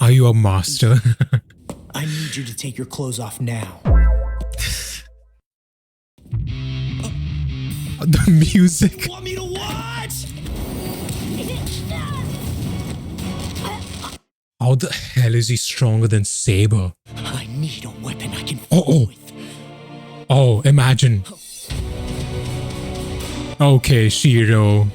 Are you a master? I need you to take your clothes off now. The music. Want me to what? How the hell is he stronger than Saber? I need a weapon I can Oh, fight oh. with. Oh, imagine. Okay, Shirou.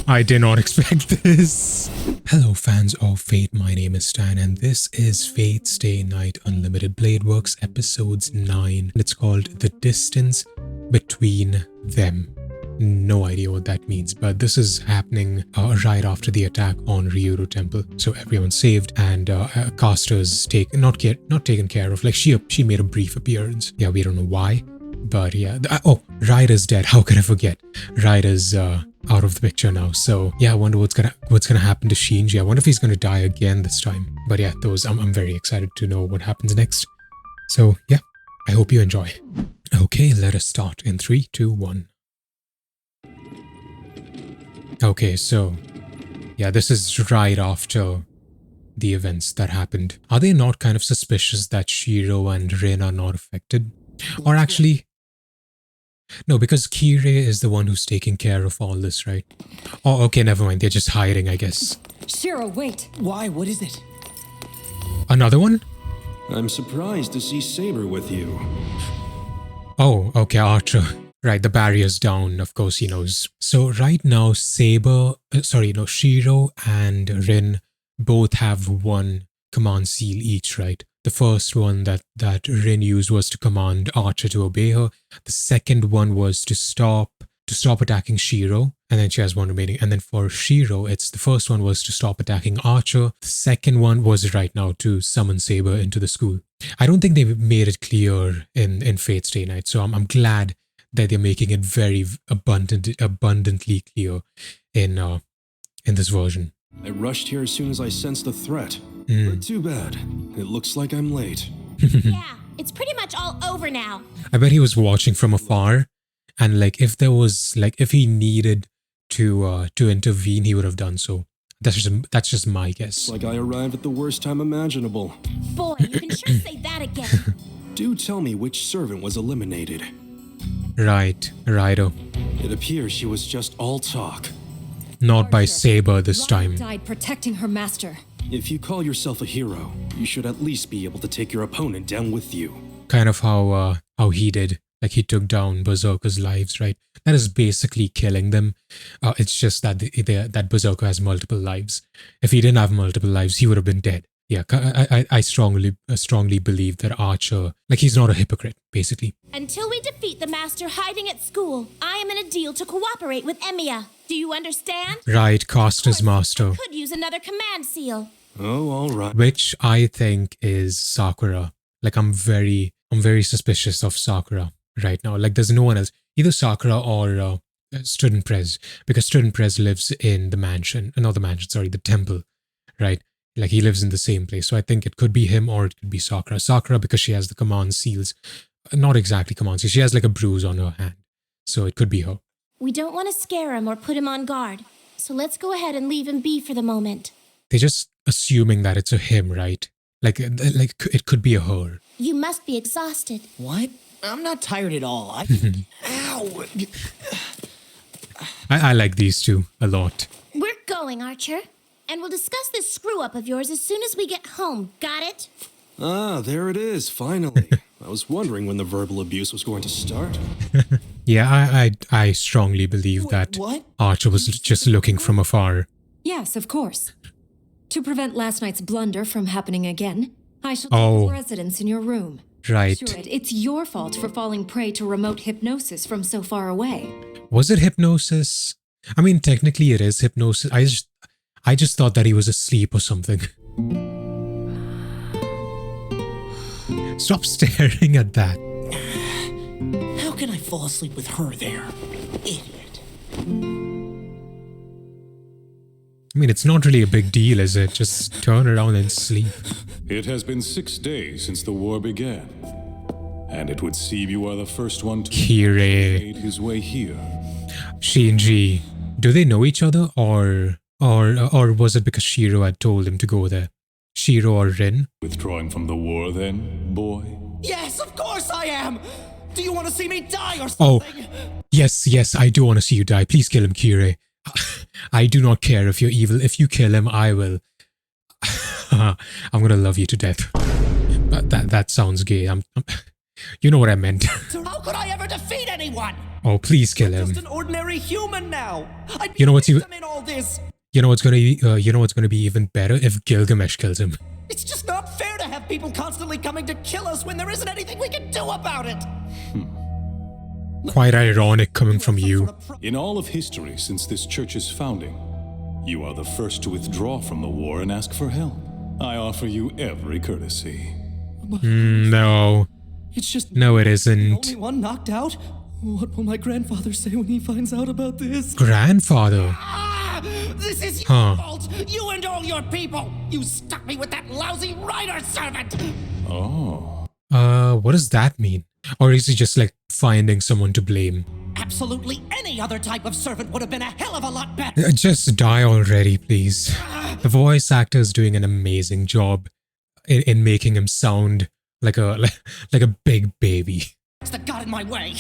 I did not expect this. Hello fans of Fate, my name is Stan and this is Fate Stay Night Unlimited Blade Works episodes 9. It's called The Distance Between Them. No idea what that means, but this is happening right after the attack on Ryuru Temple. So everyone's saved and Caster's not taken care of. Like she made a brief appearance. Yeah, we don't know why, but yeah. Oh, Ryder's dead. How could I forget? Ryder's out of the picture now. So yeah, I wonder what's gonna happen to Shinji. I wonder if he's gonna die again this time. But yeah, I'm very excited to know what happens next. So yeah, I hope you enjoy. Okay, let us start in 3, 2, 1. Okay, so yeah, this is right after the events that happened. Are they not kind of suspicious that Shirou and Rin are not affected? Or actually, no, because Kirei is the one who's taking care of all this, right? Oh, okay, never mind. They're just hiding, I guess. Shirou, wait. Why? What is it? Another one? I'm surprised to see Saber with you. Oh, okay, Archer. Right, the barrier's down, of course he knows. So right now, Shirou and Rin both have one command seal each, right? The first one that Rin used was to command Archer to obey her. The second one was to stop attacking Shirou, and then she has one remaining. And then for Shirou, the first one was to stop attacking Archer. The second one was right now to summon Saber into the school. I don't think they've made it clear in Fate Stay Night, so I'm glad that they're making it very abundantly clear in this version. I rushed here as soon as I sensed the threat. But too bad. It looks like I'm late. Yeah, it's pretty much all over now. I bet he was watching from afar, and like if he needed to intervene, he would have done so. That's just my guess. It's like I arrived at the worst time imaginable. Boy, you can sure say that again. Do tell me which servant was eliminated. Right, righto. It appears she was just all talk. Not by Saber this time. Died protecting her master. If you call yourself a hero, you should at least be able to take your opponent down with you. Kind of how he did. Like he took down Berserker's lives, right? That is basically killing them. It's just that that Berserker has multiple lives. If he didn't have multiple lives, he would have been dead. Yeah, I strongly believe that Archer, like he's not a hypocrite, basically. Until we defeat the master hiding at school, I am in a deal to cooperate with Emiya. Do you understand? Right, Caster's master. I could use another command seal. Oh, all right. Which I think is Sakura. Like I'm very suspicious of Sakura right now. Like there's no one else. Either Sakura or Student Prez. Because Student Prez lives in the mansion. Not the mansion, sorry, the temple. Right? Like he lives in the same place. So I think it could be him or it could be Sakura. Sakura because she has the command seals. Not exactly command seals. She has like a bruise on her hand. So it could be her. We don't want to scare him or put him on guard. So let's go ahead and leave him be for the moment. They're just assuming that it's a him, right? Like it could be a her. You must be exhausted. What? I'm not tired at all. Ow! I like these two a lot. We're going, Archer. And we'll discuss this screw-up of yours as soon as we get home. Got it? Ah, there it is, finally. I was wondering when the verbal abuse was going to start. Yeah, I strongly believe that What? Archer was just looking from afar. Yes, of course. To prevent last night's blunder from happening again, I shall Oh. take residence in your room. Right. Sure, it's your fault for falling prey to remote hypnosis from so far away. Was it hypnosis? I mean, technically it is hypnosis. I just thought that he was asleep or something. Stop staring at that. How can I fall asleep with her there? Idiot. I mean, it's not really a big deal, is it? Just turn around and sleep. It has been 6 days since the war began, and it would seem you are the first one to Kirei, made his way here. Shinji, do they know each other or Or was it because Shirou had told him to go there? Shirou or Rin? Withdrawing from the war then, boy? Yes, of course I am! Do you want to see me die or Oh, something? yes, I do want to see you die. Please kill him, Kirei. I do not care if you're evil. If you kill him, I will. I'm gonna love you to death. But that sounds gay. You know what I meant. How could I ever defeat anyone? Oh, please kill him. Just an ordinary human now. I'd be You know what's a even- victim in all this. You know what's gonna be even better if Gilgamesh kills him. It's just not fair to have people constantly coming to kill us when there isn't anything we can do about it. Quite ironic coming from you. In all of history since this church's founding, you are the first to withdraw from the war and ask for help. I offer you every courtesy. No. It's just No, it the isn't. only one knocked out. What will my grandfather say when he finds out about this? Grandfather. Ah! This is your Huh. fault! You and all your people! You stuck me with that lousy rider servant! Oh. What does that mean? Or is he just like finding someone to blame? Absolutely any other type of servant would have been a hell of a lot better! Just die already, please. The voice actor is doing an amazing job in making him sound like a big baby. It's that got in my way!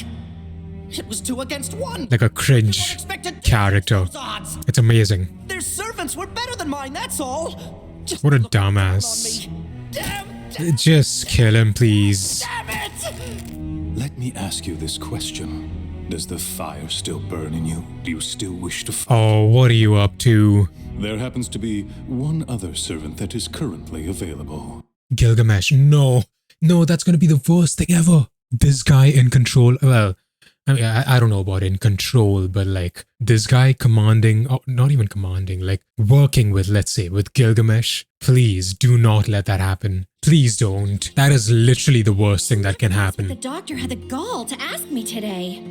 It was 2 against 1! Like a cringe Unexpected character. those odds. It's amazing. Their servants were better than mine, that's all! Just What a look down dumbass. on me. Damn Just kill him, please. it! Let me ask you this question. Does the fire still burn in you? Do you still wish to fight? Oh, what are you up to? There happens to be one other servant that is currently available. Gilgamesh, no. No, that's gonna be the worst thing ever. This guy in control, well, I mean, I don't know about in control, but like this guy commanding, oh, not even commanding, like working with, let's say, with Gilgamesh. Please do not let that happen. Please don't. That is literally the worst thing that can The happen. doctor had the gall to ask me today.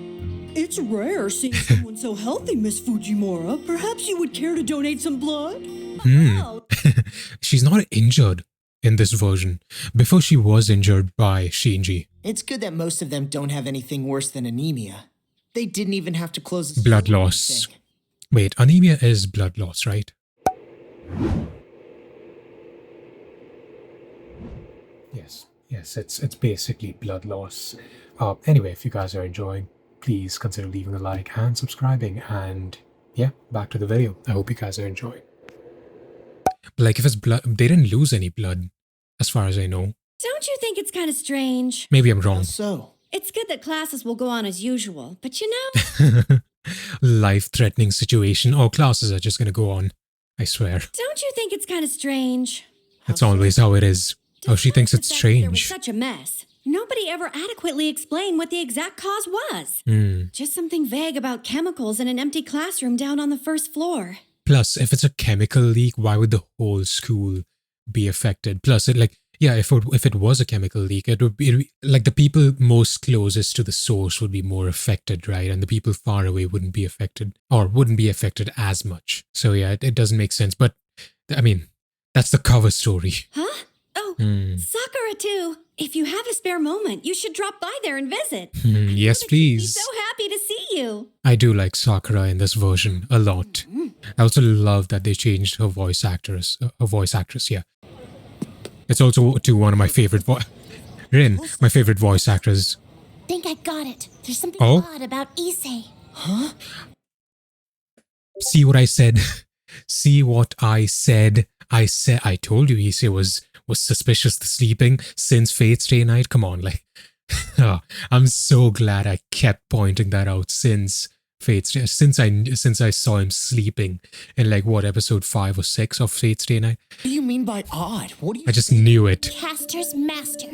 It's rare seeing someone so healthy, Miss Fujimura. Perhaps you would care to donate some blood? She's not injured in this version. Before she was injured by Shinji. It's good that most of them don't have anything worse than anemia. They didn't even have to close the Blood school or loss. anything. Wait, anemia is blood loss, right? Yes, it's basically blood loss. Anyway, if you guys are enjoying, please consider leaving a like and subscribing. And yeah, back to the video. I hope you guys are enjoying. But like, if it's blood, they didn't lose any blood, as far as I know. Don't you think it's kind of strange? Maybe I'm wrong. So, It's good that classes will go on as usual, but you know, Life-threatening situation. Oh, classes are just gonna go on. I swear. don't you think it's kind of strange? That's always how it is. Oh, she thinks it's Despite the fact that there was strange. such a mess. Nobody ever adequately explained what the exact cause was. Just something vague about chemicals in an empty classroom down on the first floor. Plus, if it's a chemical leak, why would the whole school be affected? Plus, if it was a chemical leak, it would be like the people most closest to the source would be more affected, right? And the people far away wouldn't be affected, or wouldn't be affected as much. So yeah, it doesn't make sense. But I mean, that's the cover story. Huh? Oh, Sakura too. If you have a spare moment, you should drop by there and visit. Yes, She'd be please. so happy to see you. I do like Sakura in this version a lot. I also love that they changed her voice actress. Yeah. It's also to one of my favorite Rin, my favorite voice actors. Think I got it. There's something Oh? odd about Issei. See what I said? See what I said? I told you Issei was suspicious to sleeping since Fate's Day night. Come on, like, I'm so glad I kept pointing that out since Fate's Day, since I saw him sleeping in like what, episode 5 or 6 of Fate's Day night. what do you mean by odd? What do you I just knew it. Caster's master.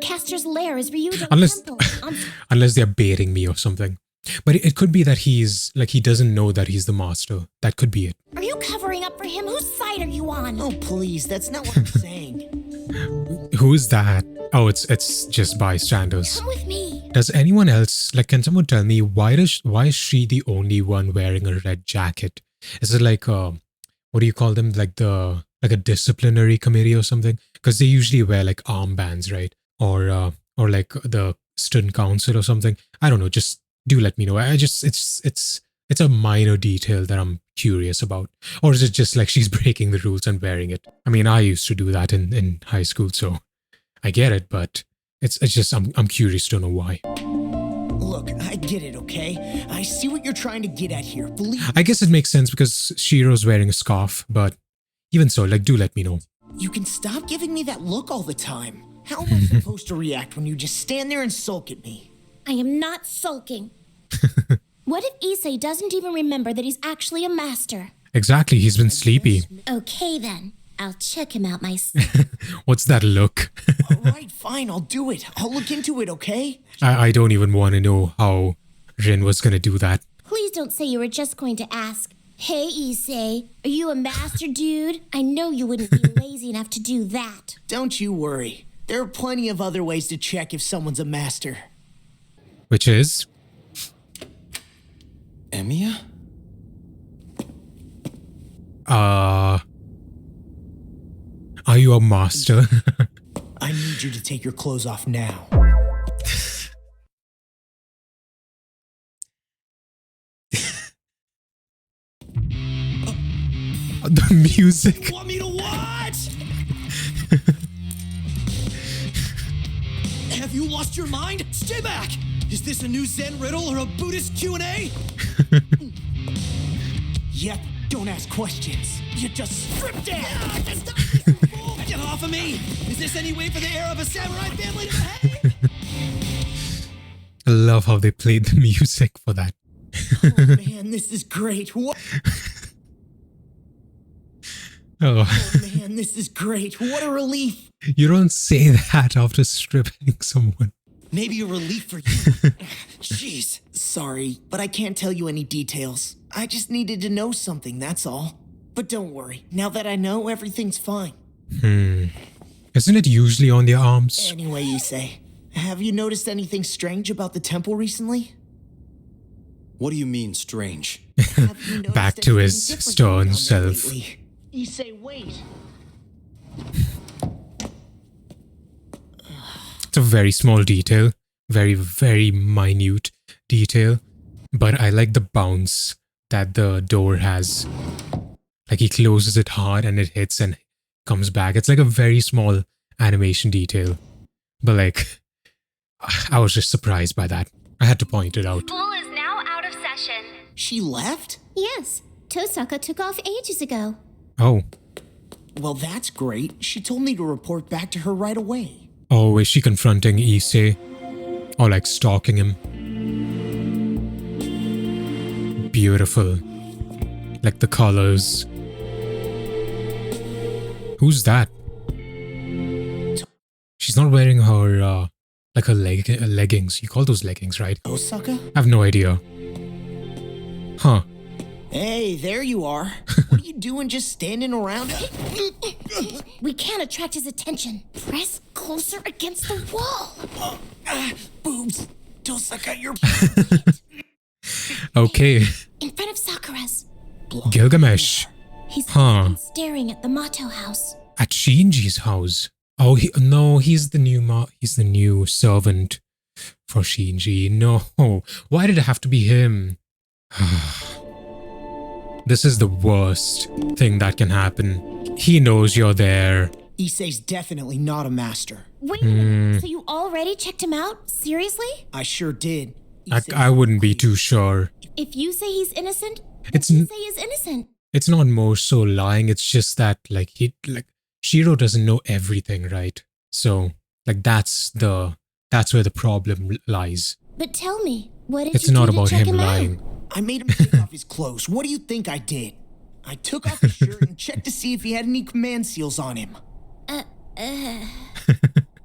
Caster's lair is Ryudo's Unless temple. On unless they're baiting me or something. But it could be that he's like, he doesn't know that he's the master. That could be it. Are you covering up for him? Whose side are you on? Oh, please, that's not what I'm saying. Who's that? Oh, it's just bystanders. Come with me. Does anyone else, like, can someone tell me why is she the only one wearing a red jacket? Is it like what do you call them? Like a disciplinary committee or something? Because they usually wear like armbands, right? Or like the student council or something. I don't know. Just do let me know. It's a minor detail that I'm curious about? Or is it just like she's breaking the rules and wearing it? I mean, I used to do that in high school, so I get it, but it's just I'm curious to know why. Look, I get it, okay? I see what you're trying to get at here. Believe I guess it makes sense because Shiro's wearing a scarf, but even so, like, do let me know. you can stop giving me that look all the time. How am I supposed to react when you just stand there and sulk at me? I am not sulking. What if Issei doesn't even remember that he's actually a master? Exactly, he's been sleepy. Okay then, I'll check him out myself. What's that look? All right, fine, I'll do it. I'll look into it, okay? I don't even want to know how Rin was gonna do that. Please don't say you were just going to ask, hey Issei, are you a master dude? I know you wouldn't be lazy enough to do that. Don't you worry. There are plenty of other ways to check if someone's a master. Which is? Emiya? Are you a master? I need you to take your clothes off now. The music. Want me to what? Have you lost your mind? Stay back! Is this a new Zen riddle or a Buddhist Q&A? Yep, don't ask questions. You just strip down! Stop this, you fool! Get off of me! Is this any way for the heir of a samurai family to behave? I love how they played the music for that. Oh man, this is great. What? Oh, Oh man, this is great. What a relief. you don't say that after stripping someone. Maybe a relief for you. Jeez. Sorry, but I can't tell you any details. I just needed to know something, that's all. But don't worry. Now that I know, everything's fine. Isn't it usually on their arms? Anyway, you say, have you noticed anything strange about the temple recently? What do you mean, strange? Have you noticed Back to his anything different stern going on there self. lately? You say, wait. It's a very small detail. Very, very minute detail. But I like the bounce that the door has. Like he closes it hard and it hits and comes back. It's like a very small animation detail. But like, I was just surprised by that. I had to point it out. School is now out of session. She left? Yes, Tosaka took off ages ago. Oh. Well, that's great. She told me to report back to her right away. Oh, is she confronting Issei? Or like stalking him? Beautiful. Like the colors. Who's that? She's not wearing her, like her leggings. You call those leggings, right? Osaka? I have no idea. Huh. Hey, there you are. What are you doing just standing around? We can't attract his attention. Press closer against the wall. Boobs. Tosaka, you're... Okay. In front of Sakura's. Gilgamesh. He's Huh. staring at the Mato house. At Shinji's house. Oh, no, he's the new servant for Shinji. No. Why did it have to be him? This is the worst thing that can happen. He knows you're there. Issei's definitely not a master. Wait a minute, so you already checked him out? Seriously? I sure did. I wouldn't be too sure. If you say he's innocent, It's then say he's innocent. It's not more so lying. It's just that Shiro doesn't know everything, right? So like that's where the problem lies. But tell me, what did It's you not do to about check him him lying. out? I made him take off his clothes. What do you think I did? I took off his shirt and checked to see if he had any command seals on him.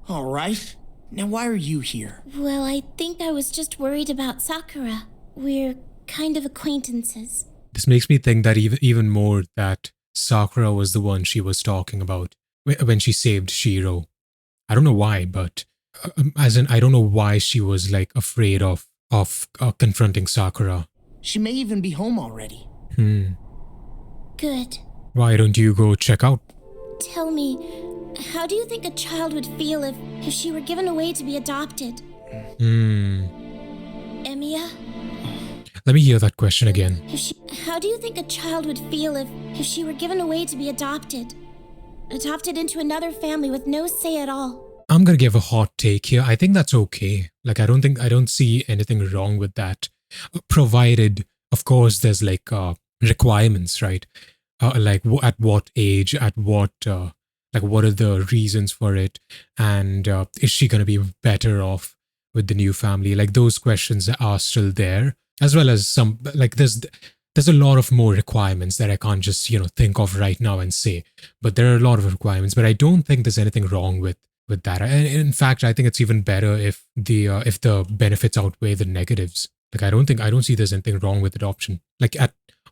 All right. Now why are you here? Well, I think I was just worried about Sakura. We're kind of acquaintances. This makes me think that even more that Sakura was the one she was talking about when she saved Shiro. I don't know why, but as in I don't know why she was like afraid of confronting Sakura. She may even be home already. Good. Why don't you go check out? Tell me, how do you think a child would feel if she were given away to be adopted? Emiya? Let me hear that question again. How do you think a child would feel if she were given away to be adopted? Adopted into another family with no say at all. I'm gonna give a hot take here. I think that's okay. Like, I don't see anything wrong with that. Provided, of course, there's like requirements, right? Like at what age, at what, like what are the reasons for it? And is she gonna be better off with the new family? Like those questions are still there. As well as some, like there's a lot of more requirements that I can't just, think of right now and say. But there are a lot of requirements, but I don't think there's anything wrong with that. And in fact, I think it's even better if the benefits outweigh the negatives. Like I don't see there's anything wrong with adoption. Like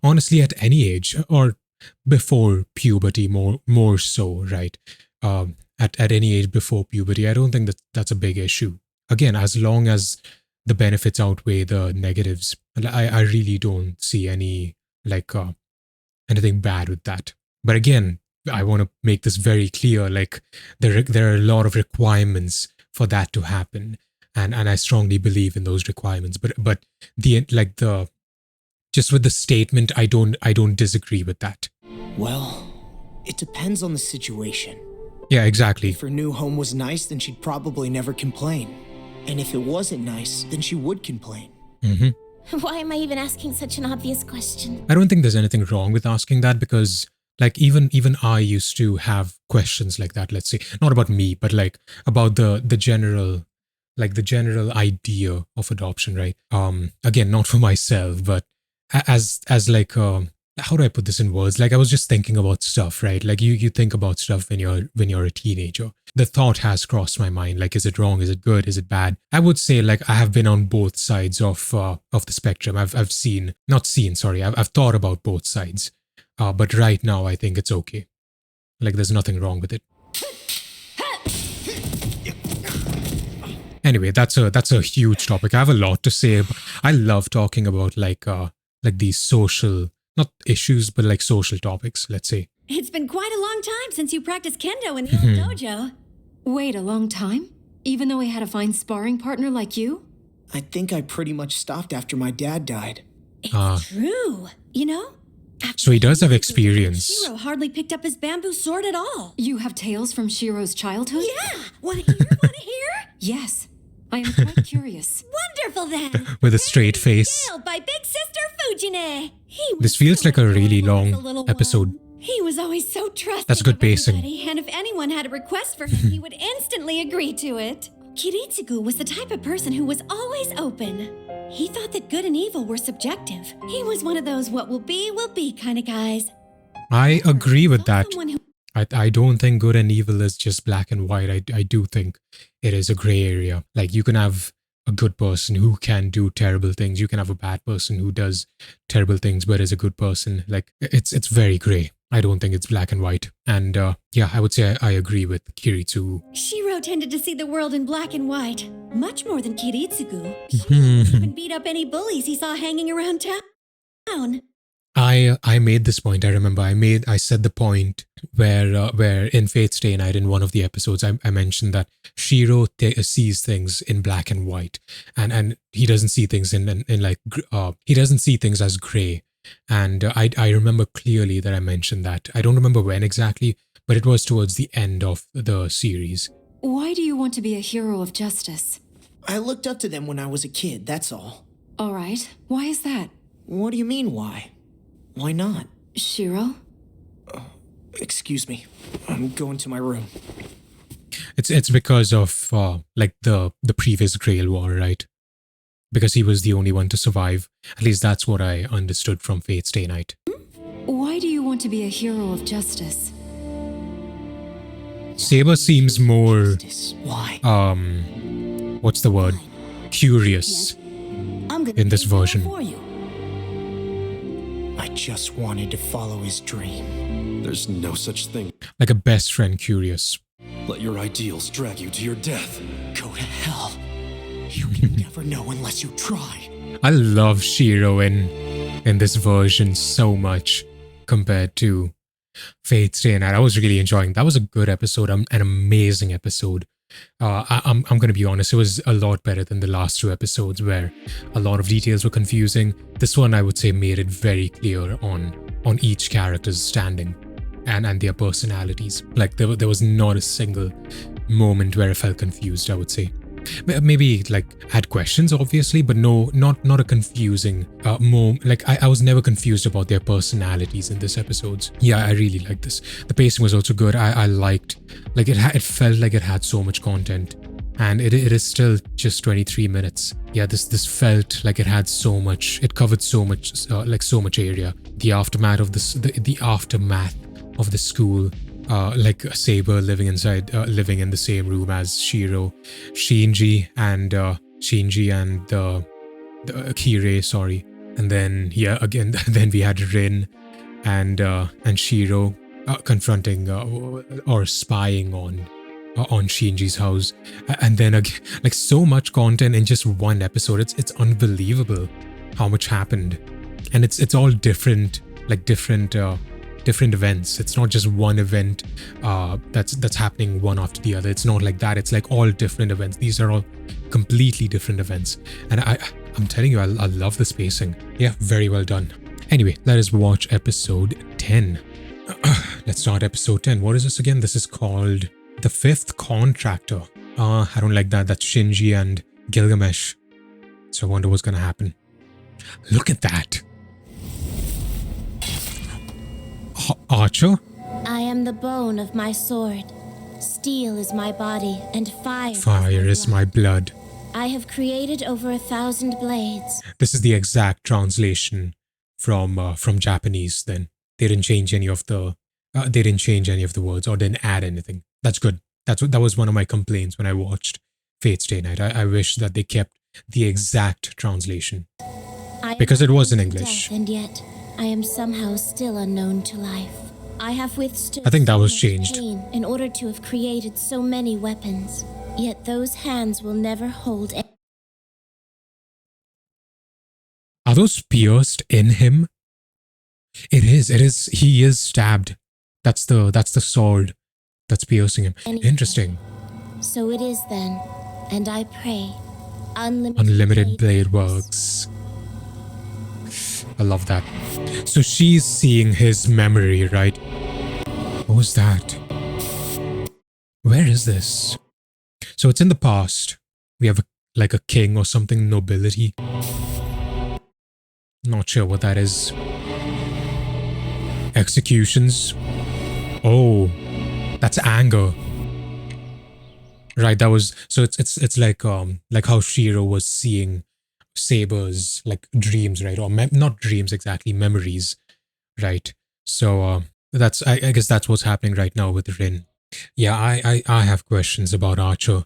honestly, at any age or before puberty, more so, right? At any age before puberty, I don't think that's a big issue. Again, as long as the benefits outweigh the negatives, I really don't see any anything bad with that. But again, I want to make this very clear. Like there are a lot of requirements for that to happen, and I strongly believe in those requirements. But just with the statement, I don't disagree with that. Well, it depends on the situation. Yeah, exactly. If her new home was nice, then she'd probably never complain. And if it wasn't nice, then she would complain. Mm-hmm. Why am I even asking such an obvious question? I don't think there's anything wrong with asking that, because like even I used to have questions like that, let's say. Not about me, but like about the general idea of adoption, right? Again, not for myself, but as like how do I put this in words? Like I was just thinking about stuff, right? Like you think about stuff when you're a teenager. The thought has crossed my mind. Like, is it wrong? Is it good? Is it bad? I would say like I have been on both sides of the spectrum. I've thought about both sides. But right now I think it's okay. Like there's nothing wrong with it. Anyway, that's a huge topic. I have a lot to say. I love talking about like these social, not issues, but like social topics, let's say. It's been quite a long time since you practiced kendo in the old dojo. Wait, a long time? Even though we had a fine sparring partner like you? I think I pretty much stopped after my dad died. It's true. You know? So he does have experience. Shirou hardly picked up his bamboo sword at all. You have tales from Shirou's childhood? Yeah! Want to hear? Want to hear? Yes. I am quite curious. Wonderful then! With a straight face. Jailed by Big Sister Fujine. This feels like a really long episode. He was always so trusting. That's good of pacing. everybody, and if anyone had a request for him, he would instantly agree to it. Kiritsugu was the type of person who was always open. He thought that good and evil were subjective. He was one of those what will be kind of guys. I agree with that. Someone who I don't think good and evil is just black and white. I do think it is a gray area. Like you can have a good person who can do terrible things. You can have a bad person who does terrible things but is a good person. Like it's very gray. I don't think it's black and white. And yeah, I would say I agree with Kiritsugu. Shirou tended to see the world in black and white, much more than Kiritsugu. Shirou even beat up any bullies he saw hanging around town. I made this point. I remember I said the point where in Fate's Day Night in one of the episodes I mentioned that Shirou sees things in black and white, and he doesn't see things in like he doesn't see things as gray. And I remember clearly that I mentioned that. I don't remember when exactly, but it was towards the end of the series. Why do you want to be a hero of justice? I looked up to them when I was a kid, that's all. All right. Why is that? What do you mean, why? Why not? Shirou? Excuse me. I'm going to my room. It's because of like the previous Grail War, right? Because he was the only one to survive. At least that's what I understood from Fate's Day Night. Why do you want to be a hero of justice? Saber seems more Why? what's the word? Curious in this version. I just wanted to follow his dream. There's no such thing. Like a best friend curious. Let your ideals drag you to your death. Go to hell. You can never know unless you try. I love Shirou in this version so much compared to Fate's Day Night. I was really enjoying. That was a good episode, an amazing episode. I'm going to be honest, it was a lot better than the last two episodes where a lot of details were confusing. This one, I would say, made it very clear on each character's standing and their personalities. Like there was not a single moment where I felt confused, I would say. Maybe like had questions, obviously, but no, not a confusing like I was never confused about their personalities in this episodes. Yeah, I really liked this. The pacing was also good. I liked, like it felt like it had so much content, and it is still just 23 minutes. Yeah, this felt like it had so much. It covered so much, like so much area. The aftermath of this, the aftermath of the school. Like Saber living in the same room as Shirou, Shinji and the Kirei, sorry, and then yeah, again, then we had Rin and Shirou confronting or spying on Shinji's house, and then again, like so much content in just one episode. It's unbelievable how much happened, and it's all different, like different events. It's not just one event that's happening one after the other. It's not like that. It's like all different events. These are all completely different events, and I'm telling you, I love the spacing. Yeah, very well done. Anyway, let us watch episode 10. Let's start episode 10. What is this again? This is called The Fifth Contractor. I don't like that. That's Shinji and Gilgamesh. So I wonder what's gonna happen. Look at that. Archer? I am the bone of my sword. Steel is my body, and Fire is my blood. I have created over 1,000 blades. This is the exact translation from Japanese. Then they didn't change any of the words or didn't add anything. That's good. That was one of my complaints when I watched Fate Stay Night. I wish that they kept the exact translation because it was in English. Death, and yet I am somehow still unknown to life. I have withstood I think that so was much changed. pain in order to have created so many weapons. Yet those hands will never hold. Are those pierced in him? It is. He is stabbed. That's the sword that's piercing him. Interesting. So it is then, and I pray, Unlimited blade works. I love that. So she's seeing his memory, right? What was that? Where is this? So it's in the past. We have like a king or something, nobility. Not sure what that is. Executions. Oh, that's anger. Right, that was so it's like how Shirou was seeing Saber's like dreams, right? Or not dreams exactly, memories, right? So that's I guess that's what's happening right now with Rin. Yeah, I have questions about Archer.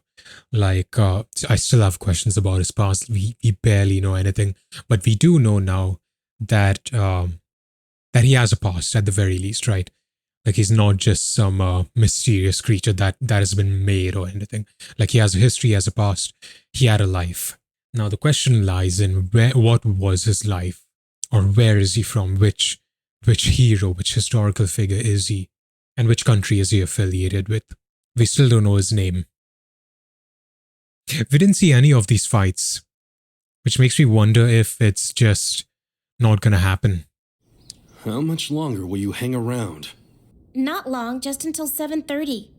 Like I still have questions about his past. We barely know anything, but we do know now that that he has a past at the very least, right? Like he's not just some mysterious creature that has been made or anything. Like he has a history, he has a past, he had a life. Now the question lies in what was his life, or where is he from? Which hero, which historical figure is he, and which country is he affiliated with? We still don't know his name. We didn't see any of these fights, which makes me wonder if it's just not gonna happen. How much longer will you hang around? Not long, just until 7:30.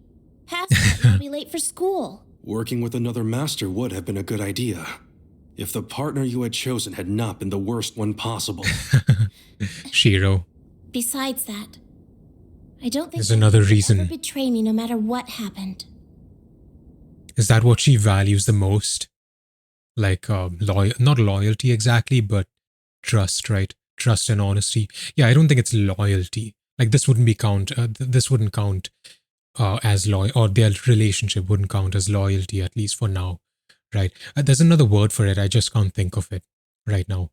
Past that, I'll be late for school. Working with another master would have been a good idea. If the partner you had chosen had not been the worst one possible. Shirou. Besides that, I don't think There's another they would reason. ever betray me no matter what happened. Is that what she values the most? Like not loyalty exactly, but trust, right? Trust and honesty. Yeah, I don't think it's loyalty. Like this wouldn't be count. This wouldn't count as loyal, or their relationship wouldn't count as loyalty, at least for now, right? There's another word for it. I just can't think of it right now.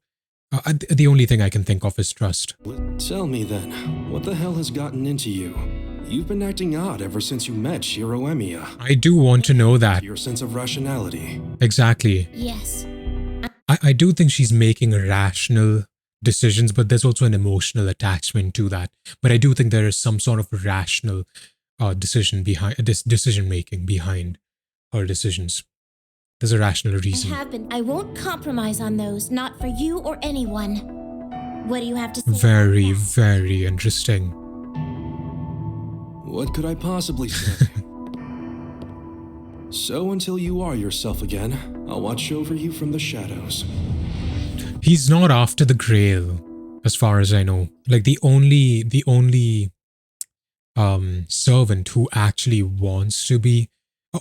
The only thing I can think of is trust. Tell me then, what the hell has gotten into you? You've been acting odd ever since you met Shiro Emiya. I do want to know that. Your sense of rationality. Exactly. Yes. I do think she's making rational decisions, but there's also an emotional attachment to that. But I do think there is some sort of rational decision making behind her decisions. There's a rational I reason. have been. I won't compromise on those, not for you or anyone. What do you have to say? Very, about that? very interesting. What could I possibly say? So until you are yourself again, I'll watch over you from the shadows. He's not after the Grail, as far as I know. Like the only servant who actually wants to be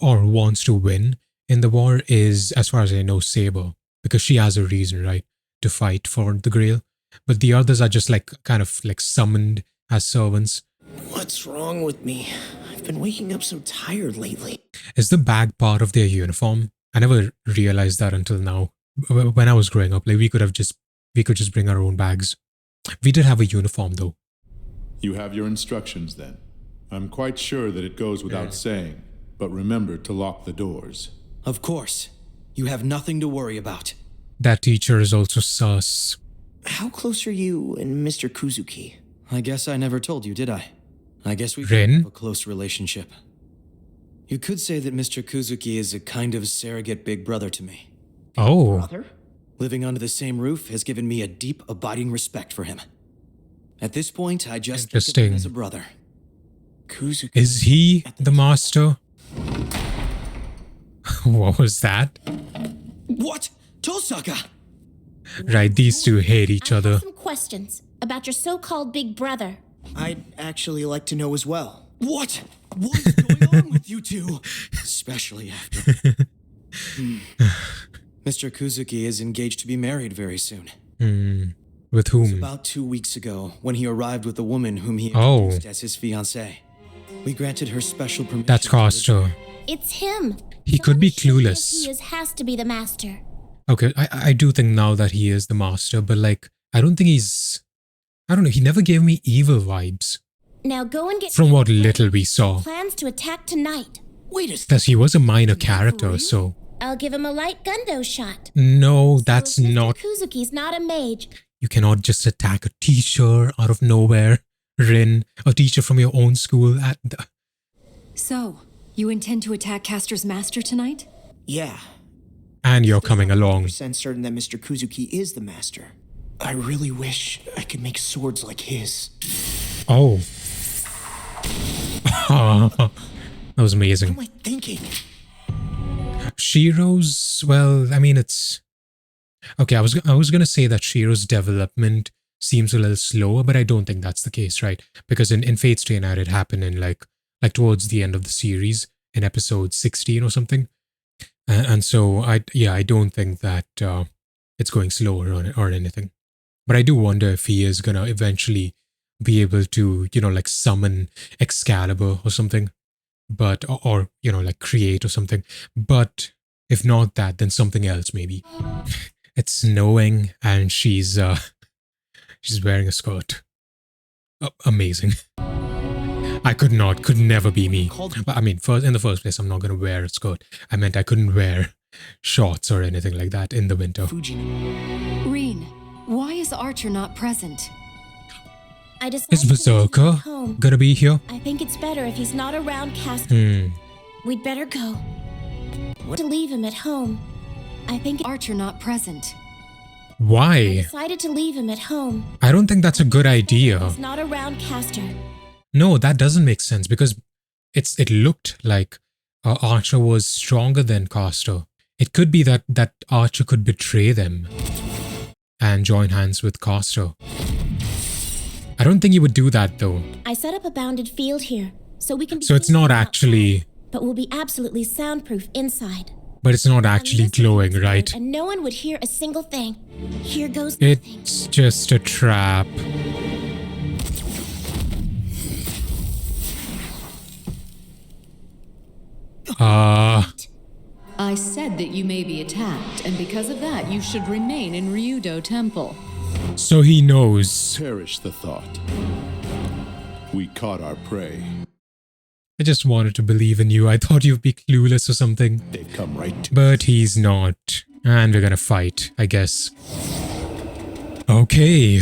or wants to win in the war is, as far as I know, Saber, because she has a reason, right, to fight for the Grail. But the others are just like kind of like summoned as servants. What's wrong with me? I've been waking up so tired lately. Is the bag part of their uniform? I never realized that until now. When I was growing up, like we could just bring our own bags. We did have a uniform though. You have your instructions then. I'm quite sure that it goes without saying, but remember to lock the doors. Of course. You have nothing to worry about. That teacher is also sus. How close are you and Mr. Kuzuki? I guess I never told you, did I? I guess we Rin? have a close relationship. You could say that Mr. Kuzuki is a kind of surrogate big brother to me. Oh, Brother? Living under the same roof has given me a deep, abiding respect for him. At this point, I just think of Interesting. him as a brother. Kuzuki. is he the master? What was that? What? Tosaka! Right, these two hate each I have other. some questions about your so-called big brother. I'd actually like to know as well. What? What is going on with you two? Especially after... Mr. Kuzuki is engaged to be married very soon. With whom? About 2 weeks ago, when he arrived with a woman whom he Oh. introduced as his fiancée. We granted her special permission. That's to Costa. It's him. He could be Someone who clueless. He has to be the master. Okay, I do think now that he is the master, but like, I don't think he's... I don't know, he never gave me evil vibes. Now go and get... From what little we saw. Plans to attack tonight. Wait a second. Because he was a minor character, so... I'll give him a light gundo shot. No, that's So if Mr. not... Kuzuki's not a mage. You cannot just attack a teacher out of nowhere. Rin, a teacher from your own school. So, you intend to attack Castor's master tonight? Yeah. And you're coming along. 100% certain that Mr. Kuzuki is the master. I really wish I could make swords like his. Oh. That was amazing. What am I thinking? Shirou's, well, I mean, it's... Okay, I was gonna say that Shirou's development seems a little slower, but I don't think that's the case, right? Because in Fate Stay Night, it happened in like towards the end of the series, in episode 16 or something. And so, I don't think that it's going slower or anything. But I do wonder if he is gonna eventually be able to, like summon Excalibur or something. But, or like create or something. But if not that, then something else maybe. It's snowing and she's wearing a skirt. Amazing. I could never be me. I mean, in the first place, I'm not going to wear a skirt. I meant I couldn't wear shorts or anything like that in the winter. Reen, why is Archer not present? I decided Is to leave him Berserker at home. gonna be here? I think it's better if he's not around Castor. We'd better go. To leave him at home. I think Archer not present. I Why? decided to leave him at home. I don't think that's a good idea. He's not around Castor. No, that doesn't make sense because it looked like Archer was stronger than Castor. It could be that Archer could betray them and join hands with Castor. I don't think he would do that though. I set up a bounded field here, so we can be So it's not outside, actually, but we'll be absolutely soundproof inside. but it's not actually I'm listening glowing, to it, right? And no one would hear a single thing. Here goes nothing. It's just a trap. I said that you may be attacked, and because of that, you should remain in Ryudo Temple. So he knows. Perish the thought. We caught our prey. I just wanted to believe in you. I thought you'd be clueless or something. They've come right to But he's not. And we're gonna fight, I guess. Okay.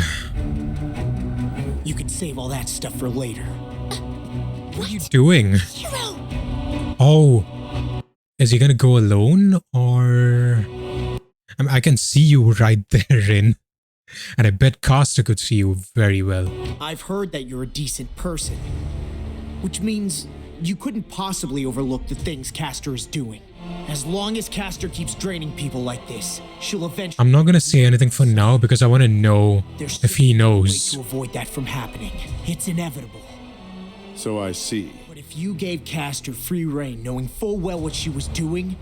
You could save all that stuff for later. What are you doing? Shirou! Oh. Is he gonna go alone, or... I mean, I can see you right there, Rin. And I bet Caster could see you very well. I've heard that you're a decent person, which means you couldn't possibly overlook the things Caster is doing. As long as Caster keeps draining people like this, she'll eventually... I'm not gonna say anything for now because I want to know if he knows. To avoid that from happening. It's inevitable. So I see. But if you gave Caster free rein knowing full well what she was doing,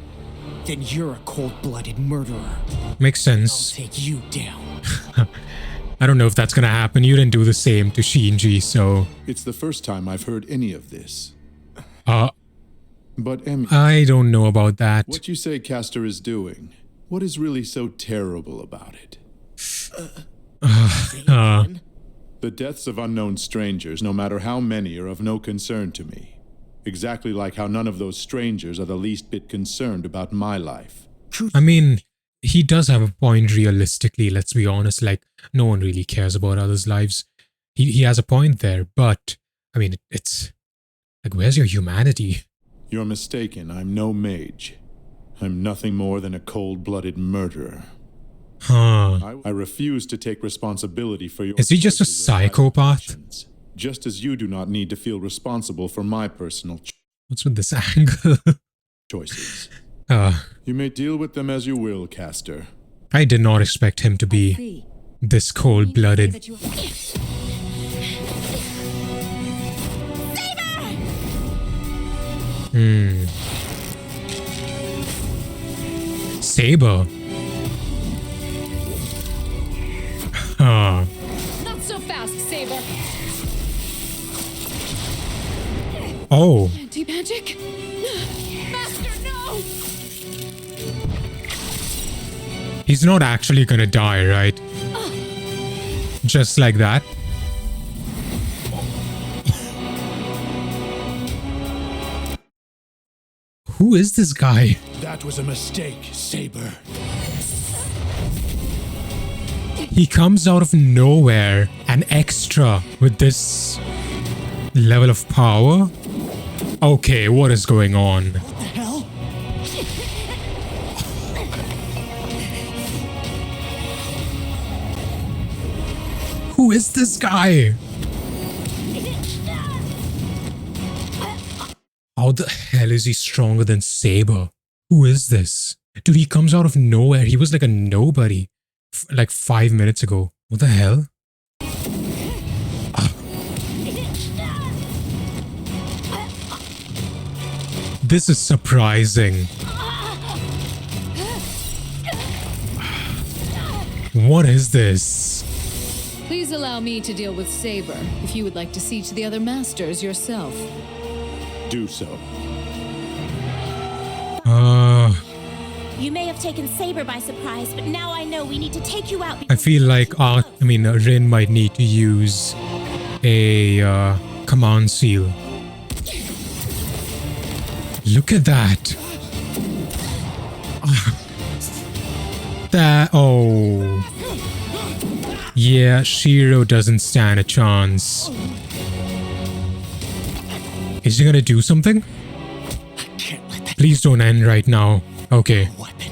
then you're a cold-blooded murderer. Makes sense. I'll take you down. I don't know if that's gonna happen. You didn't do the same to Shinji, so... It's the first time I've heard any of this. But Emmy, I don't know about that. what you say Caster is doing, what is really so terrible about it? The deaths of unknown strangers, no matter how many, are of no concern to me. Exactly like how none of those strangers are the least bit concerned about my life. I mean, he does have a point realistically, let's be honest. Like, no one really cares about others' lives. He has a point there, but, I mean, it's... Like, where's your humanity? You're mistaken. I'm no mage. I'm nothing more than a cold-blooded murderer. Huh. I refuse to take responsibility for your... Is he just a choices or my psychopath? actions, just as you do not need to feel responsible for my personal What's with this angle? choices. You may deal with them as you will, Caster. I did not expect him to be this cold-blooded. Saber. Not so fast, Saber. Oh. Anti-magic? Master, no! He's not actually gonna die, right? Just like that. Who is this guy? That was a mistake, Saber. He comes out of nowhere, an extra with this level of power. Okay, what is going on? What the hell? Who is this guy? How the hell is he stronger than Saber? Who is this? Dude, he comes out of nowhere. He was like a nobody like 5 minutes ago. What the hell? This is surprising. What is this? Please allow me to deal with Saber, if you would like to see to the other masters yourself. Do so. You may have taken Saber by surprise, but now I know we need to take you out. I feel like Rin might need to use a command seal. Look at that. Oh. Yeah, Shirou doesn't stand a chance. Is he gonna do something? Please don't end right now. Okay. Weapon.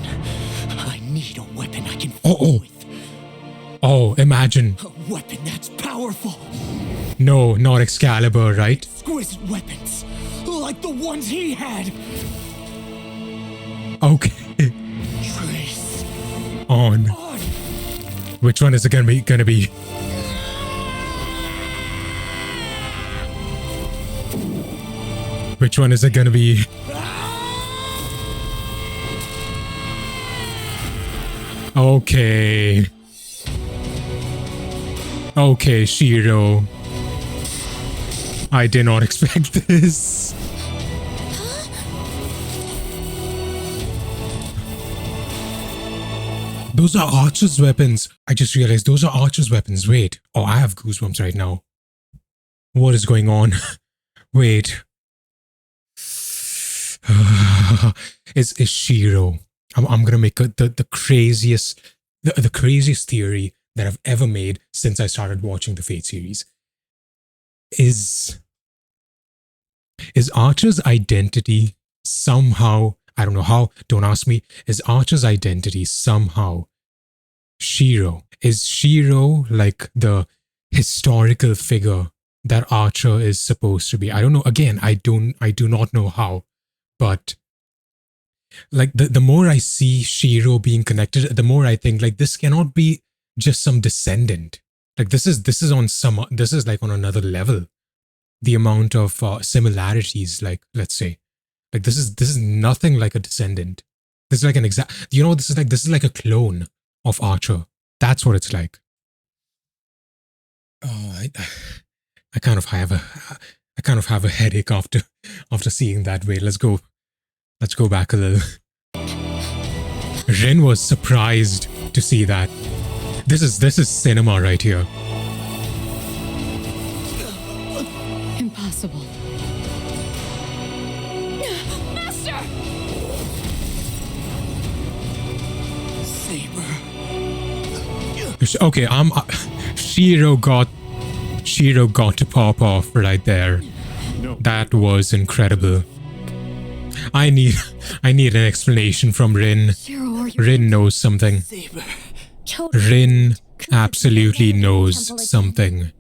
I need a weapon I can with. Oh, imagine. A weapon that's powerful. No, not Excalibur, right? Exquisite weapons. Like the ones he had. Okay. Trace. On. Which one is it gonna be? Which one is it gonna be? Okay. Okay, Shirou. I did not expect this. Those are Archer's weapons. I just realized those are Archer's weapons. Wait. Oh, I have goosebumps right now. What is going on? Wait. It's Shirou. I'm gonna make the craziest theory that I've ever made since I started watching the Fate series. Is Archer's identity somehow I don't know how, don't ask me, is Archer's identity somehow Shirou. Is Shirou like the historical figure that Archer is supposed to be? I don't know. Again, I do not know how, but like the more I see Shirou being connected, the more I think like this cannot be just some descendant. Like this is like on another level. The amount of similarities, like let's say, like this is nothing like a descendant. This is like an exact. You know, this is like a clone of Archer. That's what it's like. Oh, I kind of have a headache after seeing that. Wait, let's go back a little. Rin was surprised to see that. This is cinema right here. Impossible. Master! Saber. Okay, Shirou got to pop off right there. No. That was incredible. I need an explanation from Rin. Shirou, Rin knows something. Saber. Rin absolutely knows something.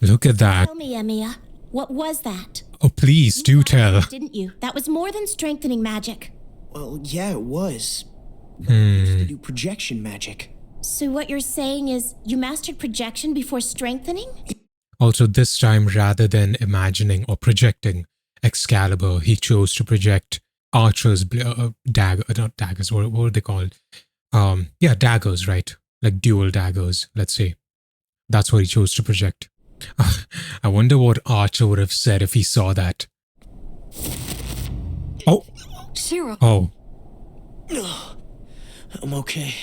Look at that. Tell me, Emiya, what was that? Oh, please do tell. Didn't you? That was more than strengthening magic. Well, yeah, it was. I used to do projection magic. So what you're saying is you mastered projection before strengthening? Also, this time, rather than imagining or projecting Excalibur, he chose to project Archer's not daggers. What were they called? Yeah, daggers, right? Like dual daggers. Let's say that's what he chose to project. I wonder what Archer would have said if he saw that. Oh, Shirou. oh. I'm okay.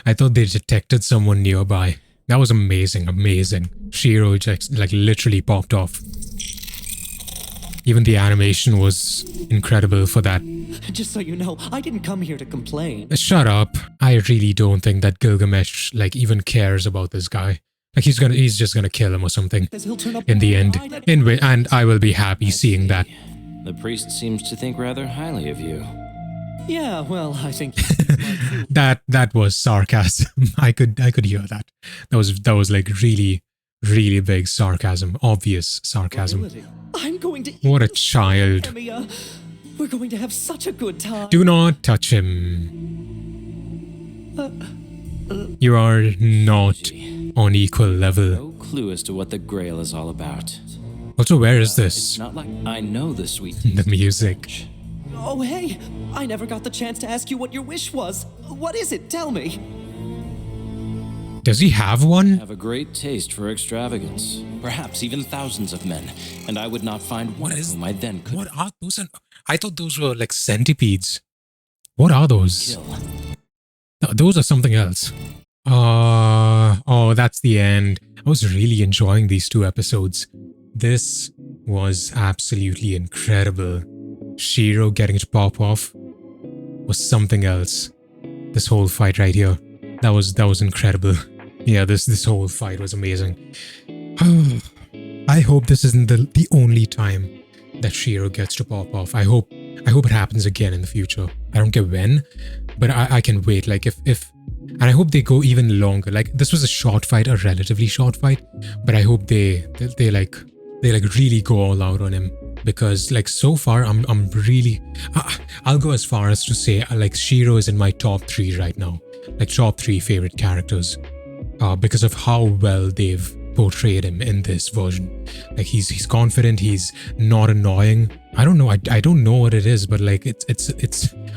I thought they detected someone nearby. That was amazing, amazing. Shirou just like literally popped off. Even the animation was incredible for that. Just so you know, I didn't come here to complain. Shut up. I really don't think that Gilgamesh like even cares about this guy. Like he's just gonna kill him or something in the end. Anyway, and I will be happy seeing that. The priest seems to think rather highly of you. Yeah, well, I think that was sarcasm. I could hear that. That was like really big sarcasm, obvious sarcasm. I'm going to What a child. Emiya. We're going to have such a good time. Do not touch him. You are not on equal level. No clue as to what the Grail is all about. Also, where is It's this? not like I know the sweet The music. Oh, hey, I never got the chance to ask you what your wish was. What is it? Tell me. Does he have one? have a great taste for extravagance. Perhaps even thousands of men, and I would not find one of whom I then could What are those? I thought those were like centipedes. What are those? kill. No, those are something else. Oh, that's the end. I was really enjoying these two episodes. This was absolutely incredible. Shirou getting to pop off was something else. This whole fight right here, that was incredible. Yeah, this whole fight was amazing. I hope this isn't the only time that Shirou gets to pop off. I hope it happens again in the future. I don't care when, but I can wait. Like if and I hope they go even longer. Like this was a short fight, a relatively short fight, but I hope they really go all out on him, because like so far I'm really I'll go as far as to say like Shirou is in my top 3 right now, like top 3 favorite characters, because of how well they've portrayed him in this version. Like he's confident, he's not annoying. I don't know, I don't know what it is, but like it's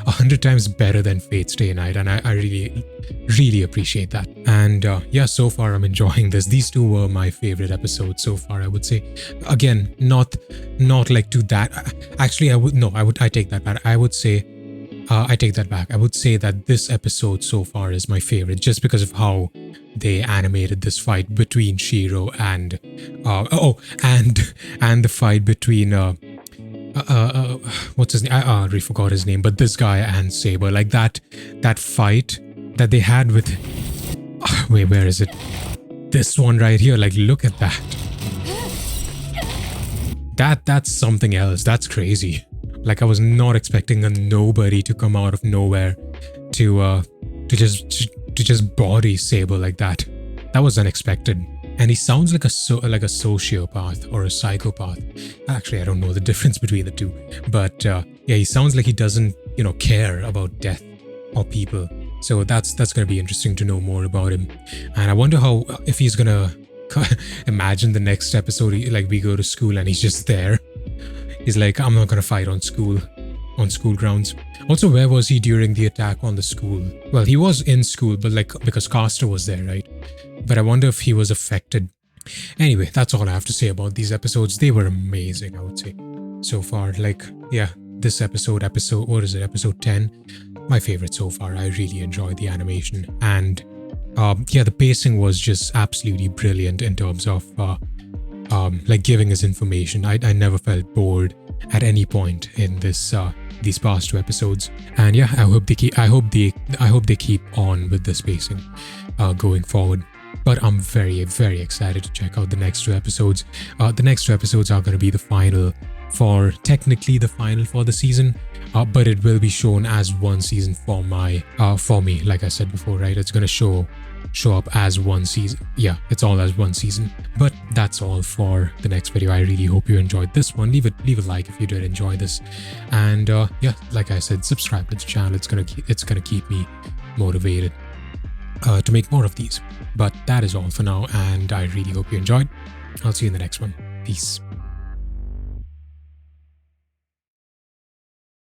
100 times better than Fate's Day Night, and I really appreciate that. And yeah, so far I'm enjoying this. These two were my favorite episodes so far, I would say. Again, not like to that. Actually, I take that back. I take that back. I would say that this episode so far is my favorite, just because of how they animated this fight between Shirou and and the fight between what's his name? I already forgot his name, but this guy and Saber. Like that fight that they had with wait, where is it? This one right here. Like look at that. that's something else. That's crazy. Like, I was not expecting a nobody to come out of nowhere to just body Saber like that. That was unexpected. And he sounds like a sociopath or a psychopath. Actually, I don't know the difference between the two. But yeah, he sounds like he doesn't, care about death or people. So that's going to be interesting to know more about him. And I wonder if he's going to imagine the next episode, like we go to school and he's just there. He's like, I'm not going to fight on school grounds. Also, where was he during the attack on the school? Well, he was in school, but like, because Castor was there, right? But I wonder if he was affected. Anyway, that's all I have to say about these episodes. They were amazing, I would say, so far. Like, yeah, this episode, episode 10, my favorite so far. I really enjoyed the animation. And yeah, the pacing was just absolutely brilliant in terms of like giving us information. I never felt bored at any point in these past 2 episodes. And yeah, I hope they keep on with this pacing going forward. But I'm very, very excited to check out the next 2 episodes. The next 2 episodes are going to be technically the final for the season, but it will be shown as one season for me. Like I said before, right? It's going to show up as one season. Yeah, it's all as one season. But that's all for the next video. I really hope you enjoyed this one. Leave a like if you did enjoy this. And yeah, like I said, subscribe to the channel. It's gonna keep me motivated to make more of these. But that is all for now, and I really hope you enjoyed. I'll see you in the next one. Peace.